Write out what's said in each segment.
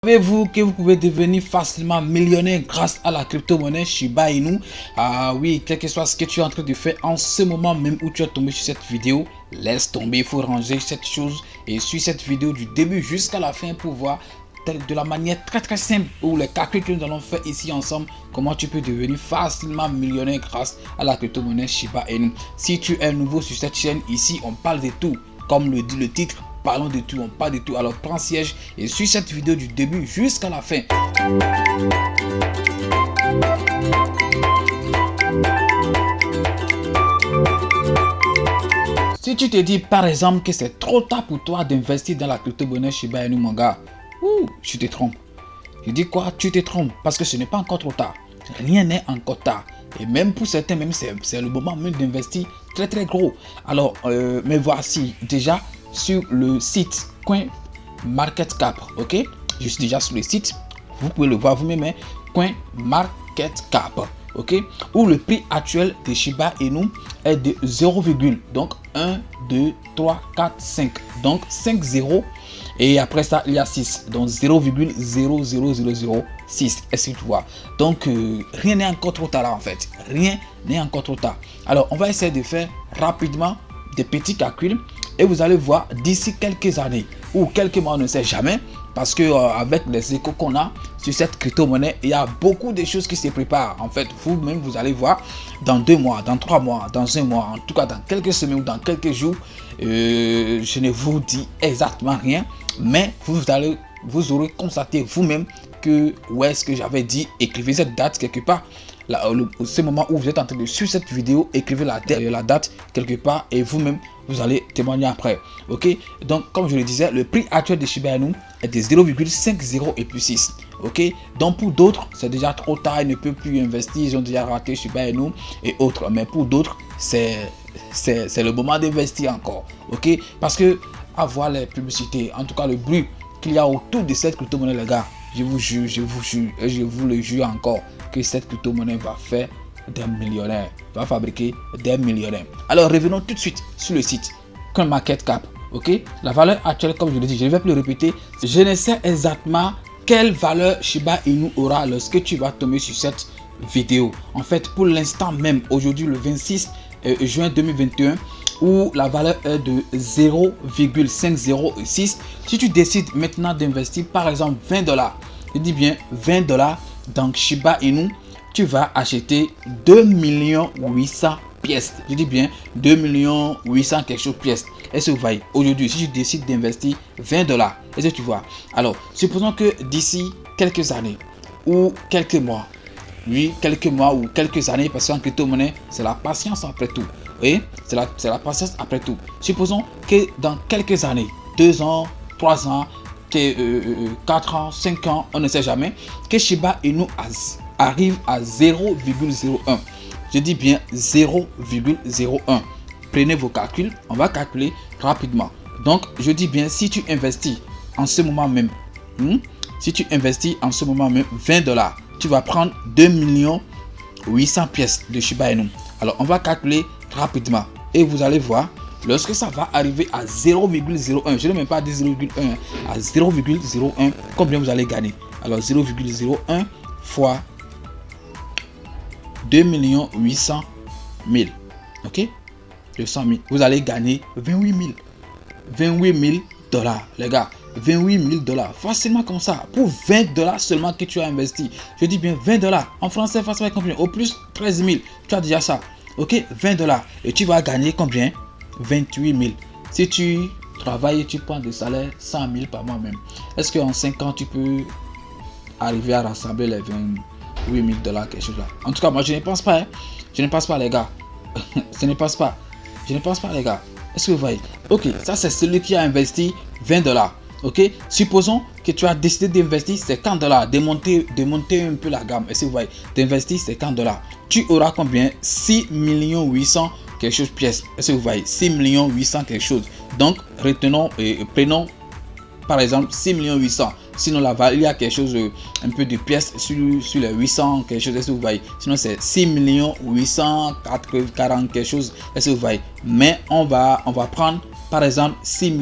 Savez-vous que vous pouvez devenir facilement millionnaire grâce à la crypto-monnaie Shiba Inu? Ah oui, quel que soit ce que tu es en train de faire en ce moment même où tu es tombé sur cette vidéo, laisse tomber, il faut ranger cette chose et suis cette vidéo du début jusqu'à la fin pour voir de la manière très simple ou les calculs que nous allons faire ici ensemble, comment tu peux devenir facilement millionnaire grâce à la crypto-monnaie Shiba Inu. Si tu es nouveau sur cette chaîne, ici on parle de tout, comme le dit le titre. Parlons de tout, on parle de tout. Alors prends siège et suis cette vidéo du début jusqu'à la fin. Si tu te dis par exemple que c'est trop tard pour toi d'investir dans la crypto-monnaie Shiba Inu, mon gars, tu te trompes. Je dis quoi? Tu te trompes parce que ce n'est pas encore trop tard. Rien n'est encore tard. Et même pour certains, même c'est le moment même d'investir très gros. Alors, mais voici déjà sur le site CoinMarketCap, ok? Je suis déjà sur le site, vous pouvez le voir vous-même, CoinMarketCap, ok? Où le prix actuel de Shiba Inu est de 0, donc 1, 2, 3, 4, 5, donc 5 0 et après ça il y a 6, donc 0,00006. Est-ce que tu vois? Donc rien n'est encore trop tard là en fait, rien n'est encore trop tard. Alors on va essayer de faire rapidement des petits calculs et vous allez voir d'ici quelques années ou quelques mois, on ne sait jamais, parce que avec les échos qu'on a sur cette crypto-monnaie, il y a beaucoup de choses qui se préparent. En fait, vous-même, vous allez voir dans 2 mois, dans 3 mois, dans 1 mois, en tout cas dans quelques semaines ou dans quelques jours. Je ne vous dis exactement rien, mais vous aurez constaté vous-même que où est-ce que j'avais dit, écrivez cette date quelque part. Là, ce moment où vous êtes en train de suivre cette vidéo, écrivez la date quelque part et vous-même vous allez témoigner après. Ok, donc comme je le disais, le prix actuel de Shiba Inu est de 0,50 et puis 6. Ok, donc pour d'autres c'est déjà trop tard, ils ne peuvent plus investir, ils ont déjà raté Shiba Inu et autres, mais pour d'autres c'est le moment d'investir encore. Ok, parce que avoir les publicités, en tout cas le bruit qu'il y a autour de cette crypto-monnaie, les gars, je vous jure et je vous le jure encore que cette crypto-monnaie va faire des millionnaires, va fabriquer des millionnaires. Alors revenons tout de suite sur le site CoinMarketCap. Ok, la valeur actuelle, comme je le dis, je ne vais plus le répéter, je ne sais exactement quelle valeur Shiba Inu aura lorsque tu vas tomber sur cette vidéo. En fait, pour l'instant même, aujourd'hui le 26 juin 2021, où la valeur est de 0,506. Si tu décides maintenant d'investir par exemple $20, je dis bien $20 dans Shiba Inu, tu vas acheter 2 800 000 pièces. Je dis bien 2 800 000 quelque chose pièces. Est-ce que vous voyez? Aujourd'hui, si tu décides d'investir $20, est-ce que tu vois? Alors, supposons que d'ici quelques années ou quelques mois, oui, quelques mois ou quelques années, parce qu'en crypto-monnaie, c'est la patience après tout. Oui, c'est la patience après tout. Supposons que dans quelques années, 2 ans, 3 ans, 4 ans, 5 ans, on ne sait jamais, que Shiba Inu arrive à 0,01. Je dis bien 0,01. Prenez vos calculs, on va calculer rapidement. Donc, je dis bien, si tu investis en ce moment même, si tu investis en ce moment même $20, tu vas prendre 2 800 000 pièces de Shiba Inu. Alors, on va calculer rapidement et vous allez voir, lorsque ça va arriver à 0,01, je ne même pas dit 0,1, à 0,01, combien vous allez gagner? Alors 0,01 fois 2 800 000, ok, 200 000, vous allez gagner 28 000 $, les gars. 28 000 $, facilement comme ça, pour $20 seulement que tu as investi. Je dis bien $20, en français, facilement combien? Au plus 13 000, tu as déjà ça. Ok, $20 et tu vas gagner combien? 28 000. Si tu travailles et tu prends des salaires 100 000 par mois même, est-ce qu'en 5 ans tu peux arriver à rassembler les 28 000 $, quelque chose là? En tout cas, moi je ne pense pas, hein. Je ne pense pas, les gars. Je ne pense pas les gars. Est-ce que vous voyez? Ok, ça c'est celui qui a investi $20. Ok, supposons que tu as décidé d'investir $50, démonter un peu la gamme. Est-ce que vous voyez? D'investir $50, tu auras combien? 6 800 000 quelque chose pièces. Est-ce que vous voyez? 6 800 000 quelque chose. Donc retenons et prenons par exemple 6 800 000. Sinon là-bas il y a quelque chose, un peu de pièces sur les 800 quelque chose. Est-ce que vous voyez? Sinon c'est 6 840 quelque chose. Est-ce que vous voyez? Mais on va prendre par exemple 6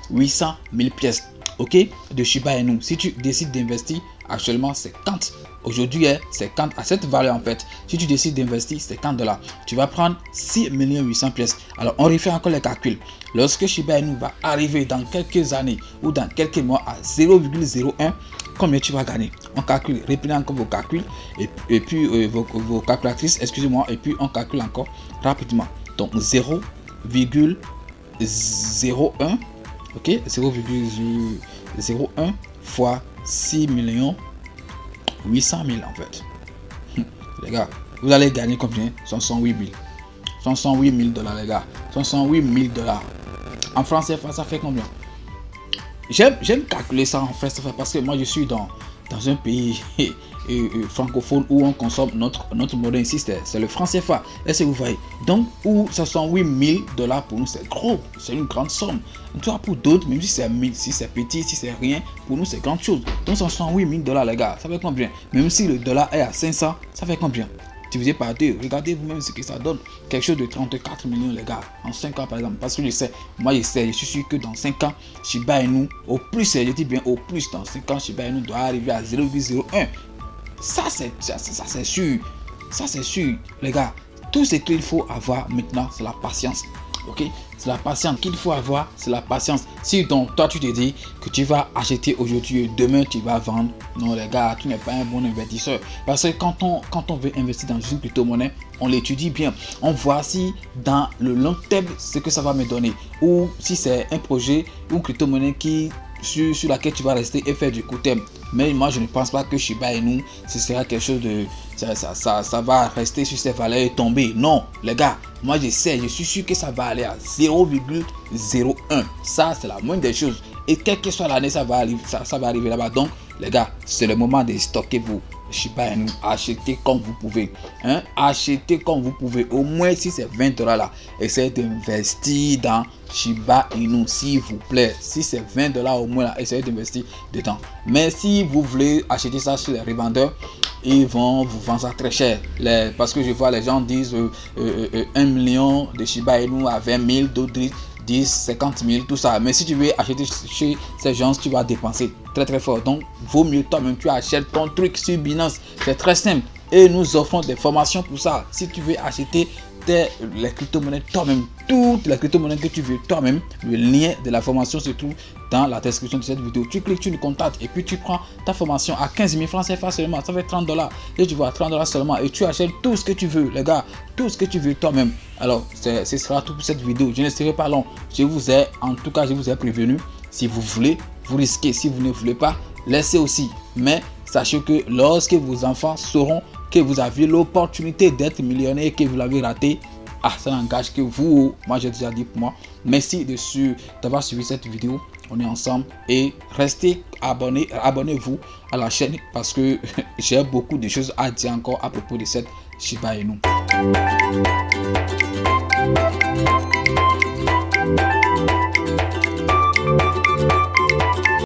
800 000 pièces. ok, de Shiba Inu. Si tu décides d'investir, actuellement c'est quand aujourd'hui, c'est quand à cette valeur en fait. Si tu décides d'investir, c'est quand $. Tu vas prendre 6 800 pièces. Alors on refait encore les calculs. Lorsque Shiba Inu va arriver dans quelques années ou dans quelques mois à 0,01, combien tu vas gagner? On calcule, reprenez encore vos calculs et puis vos calculatrices, excusez-moi, et puis on calcule encore rapidement. Donc 0,01, ok, 0,01 fois 6 800 000 en fait. Les gars, vous allez gagner combien? 508 000. 508 000 $, les gars. 508 000 $. En français, ça fait combien? J'aime calculer ça en fait, parce que moi je suis dans un pays francophone où on consomme notre monnaie ici, c'est le franc CFA. Est-ce que vous voyez? Donc, 508 000 $ pour nous, c'est gros, c'est une grande somme. En tout cas, pour d'autres, même si c'est petit, si c'est rien, pour nous, c'est grande chose. Donc, 508 000 $, les gars, ça fait combien? Même si le dollar est à 500, ça fait combien? Divisé par 2, regardez vous-même ce que ça donne. Quelque chose de 34 millions, les gars, en 5 ans par exemple. Parce que je sais, moi je suis sûr que dans 5 ans, Shiba Inu, au plus, je dis bien au plus, dans 5 ans, Shiba Inu doit arriver à 0,01. Ça c'est sûr. Ça c'est sûr, les gars. Tout ce qu'il faut avoir maintenant, c'est la patience. Ok, c'est la patience qu'il faut avoir, c'est la patience. Si donc toi tu te dis que tu vas acheter aujourd'hui et demain tu vas vendre, non les gars, tu n'es pas un bon investisseur. Parce que quand on veut investir dans une crypto-monnaie, on l'étudie bien. On voit si dans le long terme ce que ça va me donner, ou si c'est un projet ou une crypto-monnaie sur laquelle tu vas rester et faire du court terme. Mais moi je ne pense pas que Shiba Inu ce sera quelque chose de ça va rester sur ces valeurs et tomber. Non les gars, moi je suis sûr que ça va aller à 0,01. Ça c'est la moindre des choses, et quelle que soit l'année ça va arriver là-bas. Donc les gars, c'est le moment de stocker vos Shiba Inu. Achetez comme vous pouvez, hein? Achetez comme vous pouvez. Au moins si c'est 20 $ là, essayez d'investir dans Shiba Inu s'il vous plaît. Si c'est 20 $ au moins là, essayez d'investir dedans. Mais si vous voulez acheter ça sur les revendeurs, ils vont vous vendre ça très cher. Parce que je vois les gens disent 1 million de Shiba Inu à 20 000, d'autres disent 10, 50 000, tout ça. Mais si tu veux acheter chez ces gens, tu vas dépenser très fort. Donc, vaut mieux toi-même, tu achètes ton truc sur Binance. C'est très simple. Et nous offrons des formations pour ça. Si tu veux acheter les crypto-monnaies toi-même, toutes les crypto-monnaies que tu veux toi-même, le lien de la formation se trouve dans la description de cette vidéo. Tu cliques, tu nous contactes et puis tu prends ta formation à 15 000 francs CFA seulement. Ça fait 30 $. Et tu vois 30 $ seulement et tu achètes tout ce que tu veux, les gars, tout ce que tu veux toi-même. Alors, ce sera tout pour cette vidéo. Je ne serai pas long. Je vous ai prévenu. Si vous voulez, vous risquez. Si vous ne voulez pas, laissez aussi. Mais sachez que lorsque vos enfants sauront que vous aviez l'opportunité d'être millionnaire et que vous l'avez raté, ça n'engage que vous. Moi j'ai déjà dit pour moi. Merci d'avoir suivi cette vidéo. On est ensemble et restez abonnés, abonnez-vous à la chaîne parce que j'ai beaucoup de choses à dire encore à propos de cette Shiba Inu.